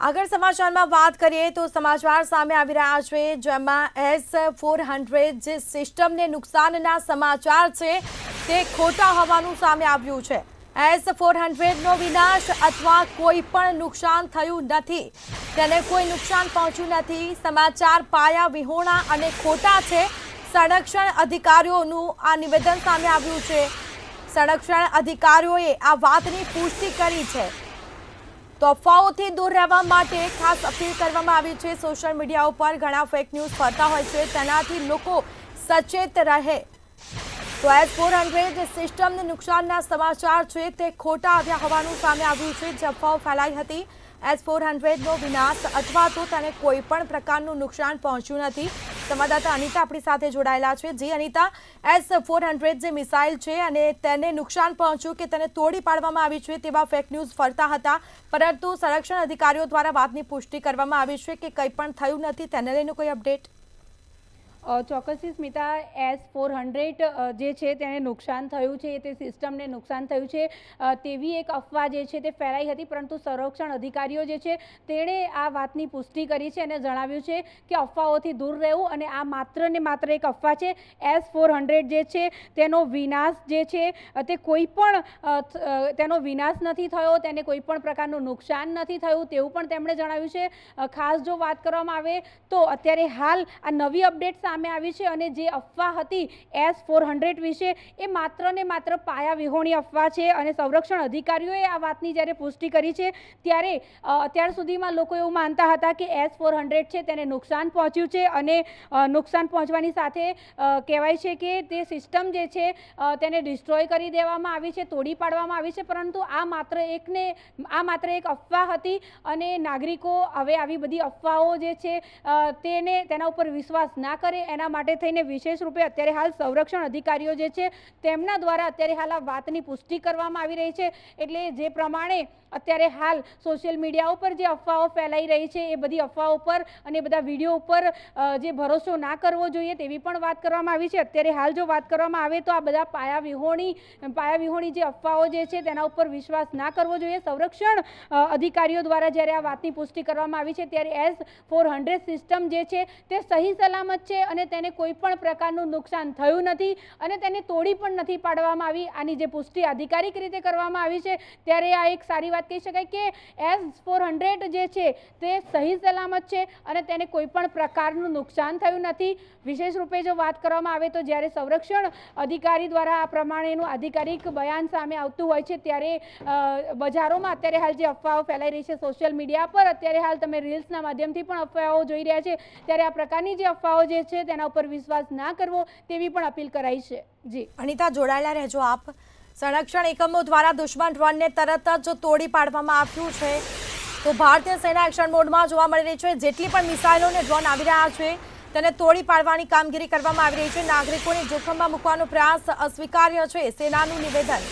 આગળ સમાચારમાં વાત કરીએ તો સમાચાર સામે આવી રહ્યા છે જેમાં S-400 જે સિસ્ટમને નુકસાનના સમાચાર છે તે ખોટા હોવાનું સામે આવ્યું છે। S-400નો વિનાશ અથવા કોઈ પણ નુકસાન થયું નથી, તેને કોઈ નુકસાન પહોંચ્યું નથી। સમાચાર પાયા વિહોણા અને ખોટા છે। સંરક્ષણ અધિકારીઓનું આ નિવેદન સામે આવ્યું છે। સંરક્ષણ અધિકારીઓએ આ વાતની પુષ્ટિ કરી છે। તો અફવાઓથી દૂર રહેવા માટે ખાસ અપીલ કરવામાં આવી છે। સોશિયલ મીડિયા ઉપર ઘણા ફેક ન્યૂઝ ફરતા હોય છે, તેનાથી લોકો સચેત રહે। તો S-400 સિસ્ટમને નુકસાનના સમાચાર છે તે ખોટા આવ્યા હોવાનું સામે આવ્યું છે। જે અફવાઓ ફેલાઈ હતી S-400નો વિનાશ અથવા તો તેને કોઈ પણ પ્રકારનું નુકસાન પહોંચ્યું નથી। સંવાદદાતા અનિતા આપણી સાથે જોડાયેલા છે। જી અનિતા, S-400 જે મિસાઇલ છે અને તેને નુકસાન પહોંચ્યું કે તેને તોડી પાડવામાં આવી છે તેવા ફેક ન્યૂઝ ફરતા હતા, પરંતુ સંરક્ષણ અધિકારીઓ દ્વારા વાતની પુષ્ટિ કરવામાં આવી છે કે કંઈ પણ થયું નથી। તેને લઈને કોઈ અપડેટ? ચોક્કસથી સ્મિતા, S-400 જે છે તેને નુકસાન થયું છે, તે સિસ્ટમને નુકસાન થયું છે તેવી એક અફવા જે છે તે ફેલાઈ હતી, પરંતુ સંરક્ષણ અધિકારીઓ જે છે તેણે આ વાતની પુષ્ટિ કરી છે અને જણાવ્યું છે કે અફવાઓથી દૂર રહેવું અને આ માત્ર ને માત્ર એક અફવા છે। S-400 જે છે તેનો વિનાશ જે છે તે કોઈ પણ તેનો વિનાશ નથી થયો, તેને કોઈ પણ પ્રકારનું નુકસાન નથી થયું તેવું પણ તેમણે જણાવ્યું છે। ખાસ જો વાત કરવામાં આવે તો અત્યારે હાલ આ નવી અપડેટ સામે આવી છે અને જે અફવા હતી S-400 વિશે એ માત્ર ને માત્ર પાયા વિહોણી અફવા છે અને સંરક્ષણ અધિકારીઓએ આ વાતની જ્યારે પુષ્ટિ કરી છે ત્યારે અત્યાર સુધીમાં લોકો એવું માનતા હતા કે S-400 છે તેને નુકસાન પહોંચ્યું છે અને નુકસાન પહોંચવાની સાથે કહેવાય છે કે તે સિસ્ટમ જે છે તેને ડિસ્ટ્રોય કરી દેવામાં આવી છે, તોડી પાડવામાં આવી છે, પરંતુ આ માત્ર એક અફવા હતી અને નાગરિકો હવે આવી બધી અફવાઓ જે છે તેના ઉપર વિશ્વાસ ના કરે એના માટે થઈને વિશેષ રૂપે અત્યારે હાલ સંરક્ષણ અધિકારીઓ જે છે તેમના દ્વારા અત્યારે હાલ આ વાતની પુષ્ટિ કરવામાં આવી રહી છે। એટલે જે પ્રમાણે અત્યારે હાલ સોશિયલ મીડિયા ઉપર જે અફવાઓ ફેલાઈ રહી છે એ બધી અફવાઓ ઉપર અને બધા વિડીયો ઉપર જે ભરોસો ના કરવો જોઈએ તેવી પણ વાત કરવામાં આવી છે। અત્યારે હાલ જો વાત કરવામાં આવે તો આ બધા પાયા વિહોણી જે અફવાઓ જે છે તેના ઉપર વિશ્વાસ ના કરવો જોઈએ। સંરક્ષણ અધિકારીઓ દ્વારા જ્યારે આ વાતની પુષ્ટિ કરવામાં આવી છે ત્યારે S-400 સિસ્ટમ જે છે તે સહી સલામત છે અને તેને કોઈ પણ પ્રકારનું નુકસાન થયું નથી અને તેને તોડી પણ નથી પાડવામાં આવી। આની જે પુષ્ટિ આધિકારિક રીતે કરવામાં આવી છે ત્યારે આ એક સારી વાત કહી શકાય કે S-400 જે છે તે સહી સલામત છે અને તેને કોઈ પણ પ્રકારનું નુકસાન થયું નથી। વિશેષ રૂપે જો વાત કરવામાં આવે તો જ્યારે સંરક્ષણ અધિકારી દ્વારા આ પ્રમાણેનું આધિકારિક બયાન સામે આવતું હોય છે ત્યારે બજારોમાં અત્યારે હાલ જે અફવાઓ ફેલાઈ રહી છે સોશિયલ મીડિયા પર, અત્યારે હાલ તમે રીલ્સના માધ્યમથી પણ અફવાઓ જોઈ રહ્યા છે, ત્યારે આ પ્રકારની જે અફવાઓ જે છે તેના ઉપર વિશ્વાસ ના કરવો તેવી પણ અપીલ કરાઈ છે। જી અનિતા, જોડાયેલા રહેજો આપ। સંરક્ષણ એકમો દ્વારા દુશ્મન ડ્રોનને તરત જ તોડી પાડવામાં આવ્યું છે, તો ભારતીય સેના એક્શન મોડમાં જોવા મળી રહી છે। જેટલી પણ મિસાઇલોને ડ્રોન આવી રહ્યા છે તેને તોડી પાડવાની કામગીરી કરવામાં આવી રહી છે। નાગરિકોને જોખમમાં મૂકવાનો પ્રયાસ અસ્વીકાર્ય છે, સેનાનું નિવેદન।